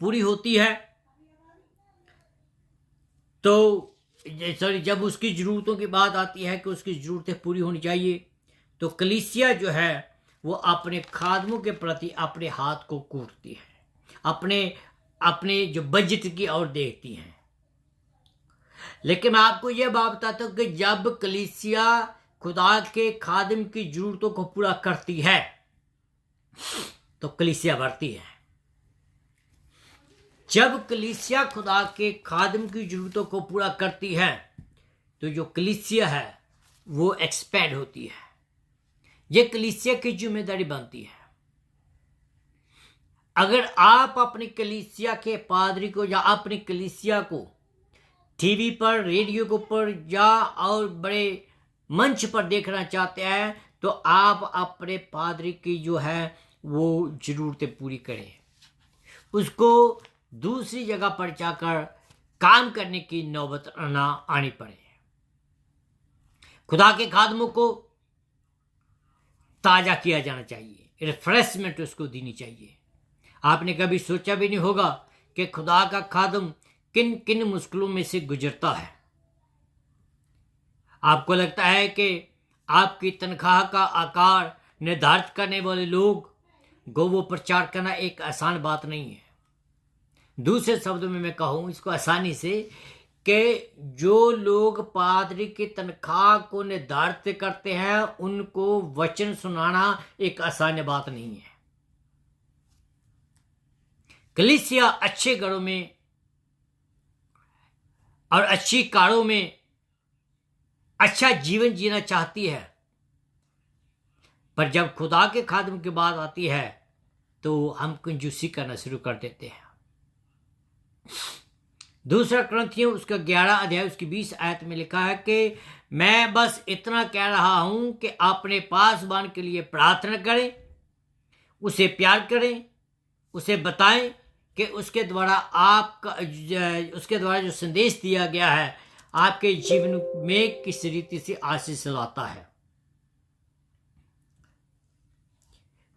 पूरी होती है तो जब उसकी जरूरतों की बात आती है कि उसकी जरूरतें पूरी होनी चाहिए, तो कलीसिया जो है वो अपने खादमों के प्रति अपने हाथ को कूटती है, अपने जो बजट की ओर देखती हैं। लेकिन मैं आपको यह बात बताता हूं कि जब कलीसिया खुदा के खादिम की जरूरतों को पूरा करती है तो कलीसिया बढ़ती है। जब कलीसिया खुदा के खादिम की जरूरतों को पूरा करती है तो जो कलीसिया है वो एक्सपैंड होती है। ये कलीसिया की जिम्मेदारी बनती है। अगर आप अपनी कलीसिया के पादरी को या अपनी कलीसिया को टीवी पर, रेडियो के ऊपर या और बड़े मंच पर देखना चाहते हैं, तो आप अपने पादरी की जो है वो जरूरतें पूरी करें। उसको दूसरी जगह पर जाकर काम करने की नौबत ना आनी पड़े। खुदा के खादमों को ताजा किया जाना चाहिए, रिफ्रेशमेंट उसको देनी चाहिए। आपने कभी सोचा भी नहीं होगा कि खुदा का खादम किन किन मुश्किलों में से गुजरता है। आपको लगता है कि आपकी तनख्वाह का आकार निर्धारित करने वाले लोग को वो प्रचार करना एक आसान बात नहीं है। दूसरे शब्दों में मैं कहूं इसको आसानी से कि जो लोग पादरी की तनख्वाह को निर्धारित करते हैं, उनको वचन सुनाना एक आसान बात नहीं है। कलीसिया अच्छे घरों में और अच्छी कारों में अच्छा जीवन जीना चाहती है, पर जब खुदा के खादम की बात आती है तो हम कंजूसी करना शुरू कर देते हैं। दूसरा कुरिन्थियों उसका 11 अध्याय उसकी 20 आयत में लिखा है कि मैं बस इतना कह रहा हूं कि अपने पासवान के लिए प्रार्थना करें, उसे प्यार करें, उसे बताएं कि उसके द्वारा जो संदेश दिया गया है आपके जीवन में किस रीति से आशीष लाता है।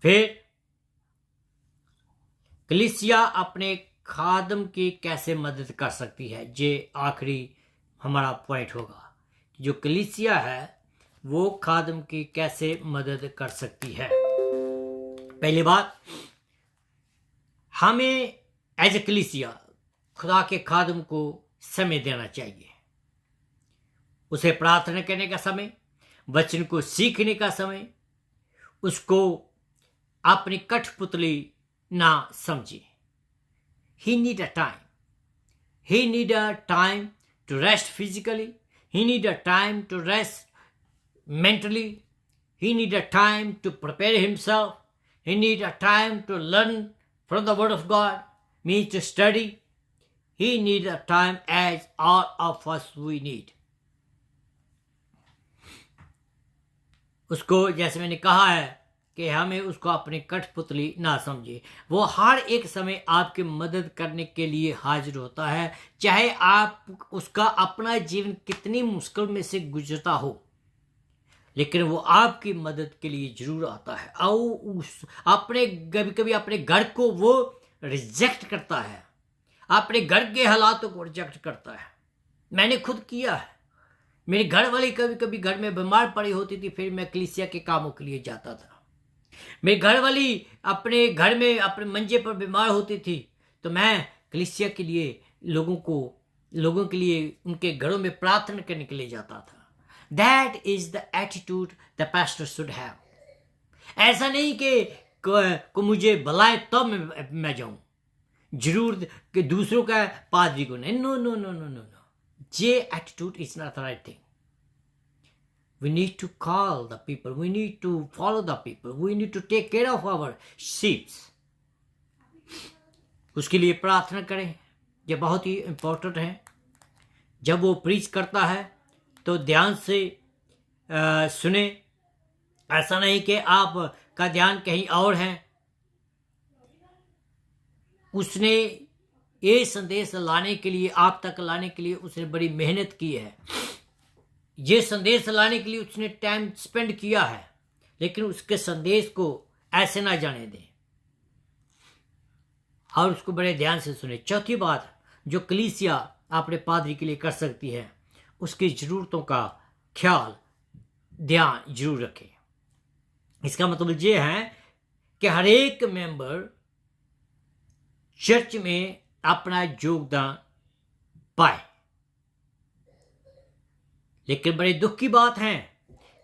फिर कलीसिया अपने खादम की कैसे मदद कर सकती है, ये आखिरी हमारा पॉइंट होगा। जो कलीसिया है वो खादम की कैसे मदद कर सकती है। पहली बात, हमें एज ए कलीसिया खुदा के खादम को समय देना चाहिए। उसे प्रार्थना करने का समय, वचन को सीखने का समय, उसको अपनी कठपुतली ना समझे। He need a time. He need a time to rest physically. He need a time to rest mentally. He need a time to prepare himself. He need a time to learn from the Word of God, means to study. He need a time as all of us we need. उसको जैसे मैंने कहा है कि हमें उसको अपनी कठपुतली ना समझे। वो हर एक समय आपकी मदद करने के लिए हाजिर होता है, चाहे आप उसका अपना जीवन कितनी मुश्किल में से गुजरता हो, लेकिन वो आपकी मदद के लिए जरूर आता है। और अपने कभी कभी अपने घर को वो रिजेक्ट करता है, अपने घर के हालातों को रिजेक्ट करता है। मैंने खुद किया है। मेरी घर वाली कभी कभी घर में बीमार पड़ी होती थी, फिर मैं कलीसिया के कामों के लिए जाता था। मेरी घर वाली अपने घर में अपने मंजे पर बीमार होती थी, तो मैं कलीसिया के लिए लोगों के लिए उनके घरों में प्रार्थना करने के लिए जाता था। That is the attitude the pastor should have. ऐसा नहीं कि मुझे बुलाए तब मैं जाऊं, जरूर कि दूसरों का पादरी को नहीं। No no no no no no, ये attitude is not the right thing. We need to call the people. We need to follow the people. We need to take care of our sheep. उसके लिए प्रार्थना करें, ये बहुत ही important है। जब वो प्रीच करता है तो ध्यान से सुने। ऐसा नहीं कि आपका ध्यान कहीं और है। उसने ये संदेश लाने के लिए, आप तक लाने के लिए उसने बड़ी मेहनत की है। ये संदेश लाने के लिए उसने टाइम स्पेंड किया है, लेकिन उसके संदेश को ऐसे ना जाने दें और उसको बड़े ध्यान से सुने। चौथी बात जो कलीसिया अपने पादरी के लिए कर सकती है, उसकी ज़रूरतों का ख्याल ध्यान जरूर रखें। इसका मतलब ये है कि हर एक मेंबर चर्च में अपना योगदान पाए। लेकिन बड़े दुख की बात है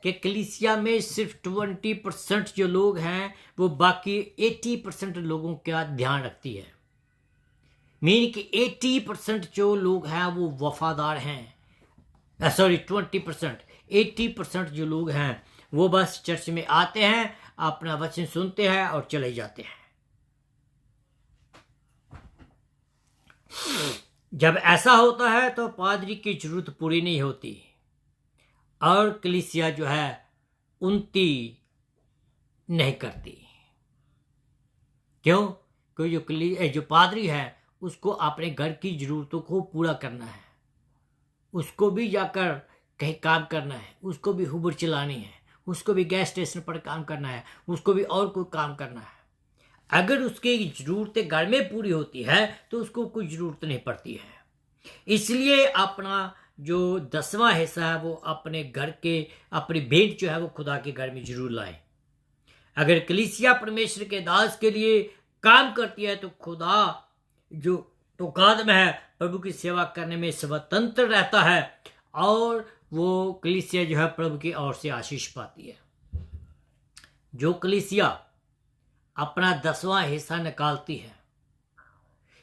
कि कलीसिया में सिर्फ 20% जो लोग हैं वो बाकी 80% लोगों का ध्यान रखती है। मीन कि 80% जो लोग हैं वो वफादार हैं। सॉरी 20%, 80% जो लोग हैं वो बस चर्च में आते हैं, अपना वचन सुनते हैं और चले जाते हैं। जब ऐसा होता है तो पादरी की जरूरत पूरी नहीं होती और कलीसिया जो है उन्नति नहीं करती। क्यों? क्योंकि जो पादरी है उसको अपने घर की जरूरतों को पूरा करना है, उसको भी जाकर कहीं काम करना है, उसको भी हुबर चलानी है, उसको भी गैस स्टेशन पर काम करना है, उसको भी और कोई काम करना है। अगर उसकी ज़रूरतें घर में पूरी होती है तो उसको कोई ज़रूरत नहीं पड़ती है। इसलिए अपना जो 10वां हिस्सा है वो अपने घर के, अपनी भेंट जो है वो खुदा के घर में जरूर लाए। अगर कलीसिया परमेश्वर के दास के लिए काम करती है तो खुदा जो तो खादम है प्रभु की सेवा करने में स्वतंत्र रहता है और वो कलीसिया जो है प्रभु की ओर से आशीष पाती है। जो कलीसिया अपना 10वां हिस्सा निकालती है,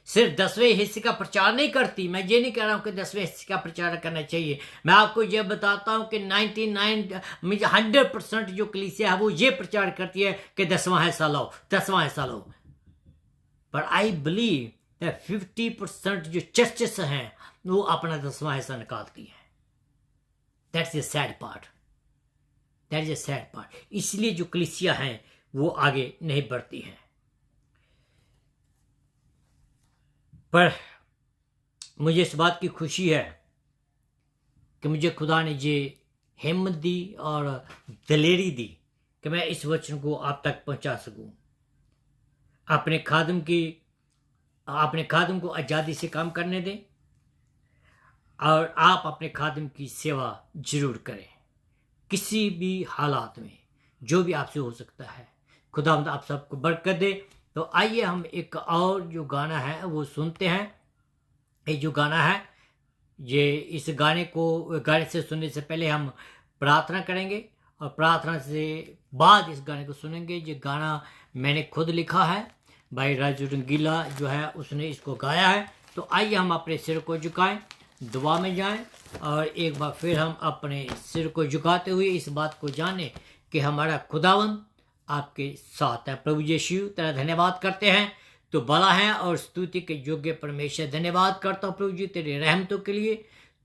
सिर्फ 10वें हिस्से का प्रचार नहीं करती। मैं ये नहीं कह रहा हूँ कि 10वें हिस्से का प्रचार करना चाहिए। मैं आपको ये बताता हूँ कि 100% जो कलीसिया है वो ये प्रचार करती है कि 10वां हिस्सा लो, 10वां हिस्सा लो। पर आई बिलीव दैट 50% जो चर्चेस हैं वो अपना 10वां हिस्सा निकालती हैं। That's a sad part, that is a sad part. इसलिए जो कलीसिया हैं वो आगे नहीं बढ़ती हैं। पर मुझे इस बात की खुशी है कि मुझे खुदा ने ये हिम्मत दी और दलेरी दी कि मैं इस वचन को आप तक पहुंचा सकूं। अपने खादम को आज़ादी से काम करने दें और आप अपने खादम की सेवा जरूर करें, किसी भी हालात में, जो भी आपसे हो सकता है। खुदावंद आप सबको बरकत दे। तो आइए हम एक और जो गाना है वो सुनते हैं। ये जो गाना है, ये इस गाने से सुनने से पहले हम प्रार्थना करेंगे और प्रार्थना से बाद इस गाने को सुनेंगे। ये गाना मैंने खुद लिखा है, भाई राजू रंगीला जो है उसने इसको गाया है। तो आइए हम अपने सिर को झुकाएं, दुआ में जाएं और एक बार फिर हम अपने सिर को झुकाते हुए इस बात को जानें कि हमारा खुदावंद आपके साथ है। प्रभु यीशु तेरा धन्यवाद करते हैं, तो भला है और स्तुति के योग्य परमेश्वर। धन्यवाद करता हूँ प्रभु जी तेरे रहमतों के लिए,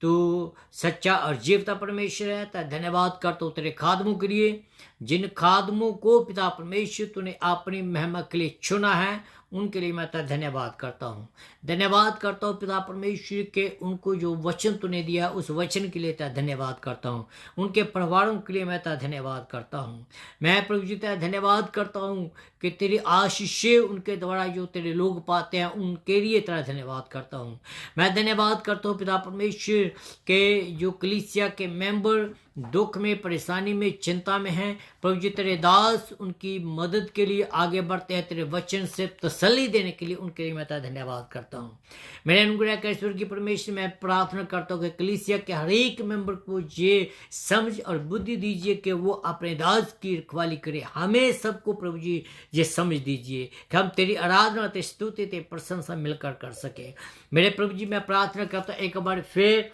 तो सच्चा और जीवता परमेश्वर है। तेरा धन्यवाद करता हूँ तेरे खादमों के लिए, जिन खादमों को पिता परमेश्वर तूने अपनी महिमा के लिए चुना है, उनके लिए मैं तेरा धन्यवाद करता हूँ। धन्यवाद करता हूँ पिता परमेश्वर के, उनको जो वचन तूने दिया उस वचन के लिए तेरा धन्यवाद करता हूँ। उनके परिवारों के लिए मैं तेरा धन्यवाद करता हूँ। मैं प्रभु जी तेरा धन्यवाद करता हूँ कि तेरी आशीषें उनके द्वारा जो तेरे लोग पाते हैं, उनके लिए तेरा धन्यवाद करता हूँ। मैं धन्यवाद करता हूँ पिता परमेश्वर के जो कलीसिया के मेंबर दुख में, परेशानी में, चिंता में हैं, प्रभु जी तेरे दास उनकी मदद के लिए आगे बढ़ते हैं, तेरे वचन से तसल्ली देने के लिए उनके लिए मैं तेरा धन्यवाद करता हूँ। मेरे अनुग्रह का ईश्वर की परमेश्वर, मैं प्रार्थना करता हूँ कि कलीसिया के हर एक मेंबर को ये समझ और बुद्धि दीजिए कि वो अपने दास की रखवाली करे। हमें सबको प्रभु जी ये समझ दीजिए कि हम तेरी आराधना, तेरी स्तुति, तेरी प्रशंसा मिलकर कर सके। मेरे प्रभु जी मैं प्रार्थना करता हूँ एक बार फिर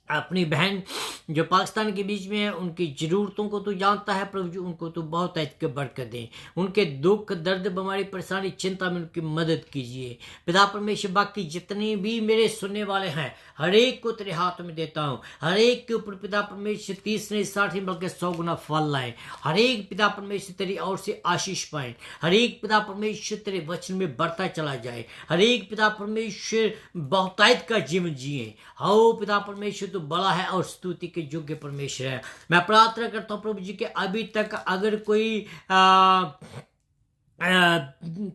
अपनी बहन जो पाकिस्तान के बीच में है, उनकी ज़रूरतों को तो जानता है प्रभु जी, उनको तो बहुत अच्छी बरकत दें। उनके दुख, दर्द, बीमारी, परेशानी, चिंता में उनकी मदद कीजिए पिता परमेश्वर। बाकी जितने भी मेरे सुनने वाले हैं, हर एक को तेरे हाथ में देता हूँ। हर एक के ऊपर पिता परमेश्वर 30 नहीं 60 बल्कि 100 गुना फल लाए। हर एक पिता परमेश्वर तेरी ओर से आशीष पाए। हर एक पिता परमेश्वर तेरे वचन में बढ़ता चला जाए। हर एक पिता परमेश्वर बहुतायत का जीवन जिए। हो पिता परमेश्वर तो बड़ा है और स्तुति के योग्य परमेश्वर है। मैं प्रार्थना करता हूँ प्रभु जी के अभी तक अगर कोई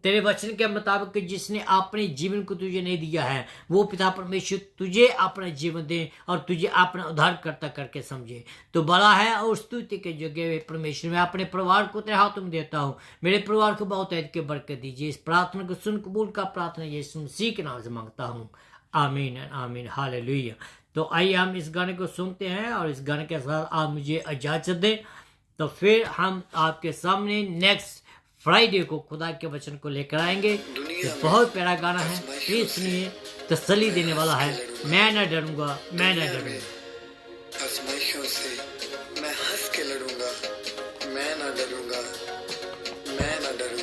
तेरे वचन के मुताबिक जिसने अपने जीवन को तुझे नहीं दिया है, वो पिता परमेश्वर तुझे अपना जीवन दे और तुझे अपना उद्धारकर्ता करके समझे, तो बड़ा है और स्तुति के योग्य परमेश्वर। मैं अपने परिवार को तेरे हाथों में देता हूँ। मेरे परिवार को बहुत ऐद के बरकत दीजिए। इस प्रार्थना को सुन कबूल का प्रार्थना यीशु मसीह के नाम से मांगता हूँ, आमीन आमीन हालेलुया। तो आइए हम इस गाने को सुनते हैं और इस गाने के साथ आप मुझे इजाज़त दें, तो फिर हम आपके सामने नेक्स्ट फ्राइडे को खुदा के वचन को लेकर आएंगे। ये बहुत प्यारा गाना है, प्लीज सुनिए, तसल्ली देने वाला है। मैं न डरूंगा, मैं न डरूंगा। आजमाइशों से मैं हंस के लड़ूंगा, मैं न डरूंगा, मैं न डरूंगा।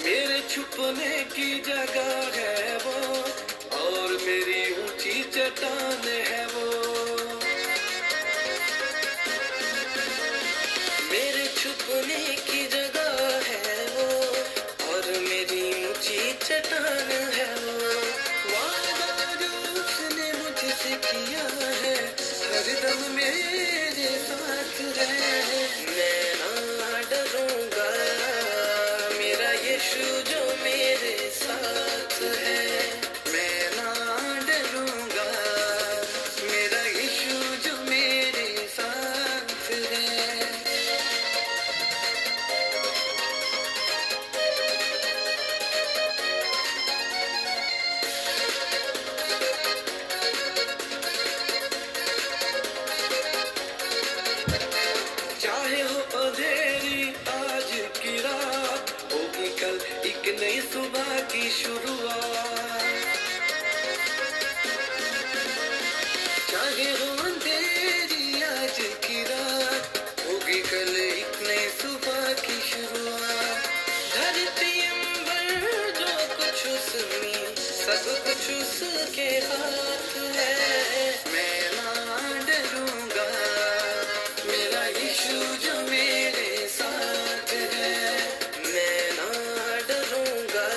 मेरे छुपने की जगह है वो, और मेरी ऊंची चट्टान है वो। मेरे छुपने की जगह है वो, और मेरी ऊंची चट्टान है वो। वादा जो उसने मुझसे किया है, हरदम मेरे साथ है। मैं ना डरूंगा, मेरा यीशु जो मेरे साथ है। मैं ना डरूंगा, मेरा यीशु जो मेरे साथ है। चाहे हो अंधेरी आज की रात, होगी कल एक नई सुबह की शुरुआत। चाहे हो अंधेरी आज की रात, होगी कल एक नई सुबह की शुरुआत। धरती अंबर जो कुछ उसमें, सब कुछ उसके हाथ है। मैं ना डरूंगा, मेरा यीशु जो मेरे साथ है। मैं ना डरूंगा,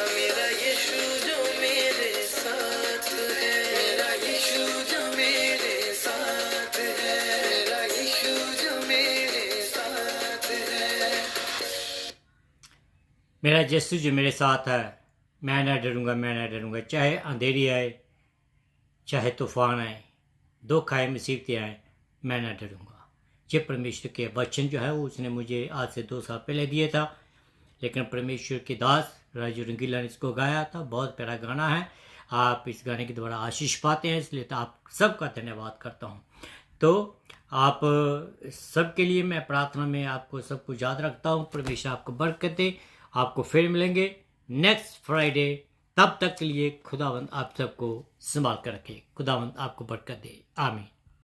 मेरा यीशु जो मेरे साथ है। मेरा यीशु जो मेरे साथ है। मेरा यीशु जो मेरे साथ है। मेरा यीशु जो मेरे साथ है, मैं ना डरूंगा, मैं ना डरूंगा। चाहे अंधेरी आए, चाहे तूफान आए, दुख आए, मुसीबतें आए, मैं ना डरूंगा। ये परमेश्वर के वचन जो है वो उसने मुझे आज से 2 साल पहले दिए था, लेकिन परमेश्वर के दास राजू रंगीला ने इसको गाया था। बहुत प्यारा गाना है। आप इस गाने के द्वारा आशीष पाते हैं, इसलिए तो आप सबका धन्यवाद करता हूँ। तो आप सबके लिए मैं प्रार्थना में आपको सब कुछ याद रखता हूँ। परमेश्वर आपको बरकत दे। आपको फिर मिलेंगे नेक्स्ट फ्राइडे। तब तक के लिए खुदावंद आप सबको संभाल कर रखे। खुदावंद आपको बरकत दे। आमीन।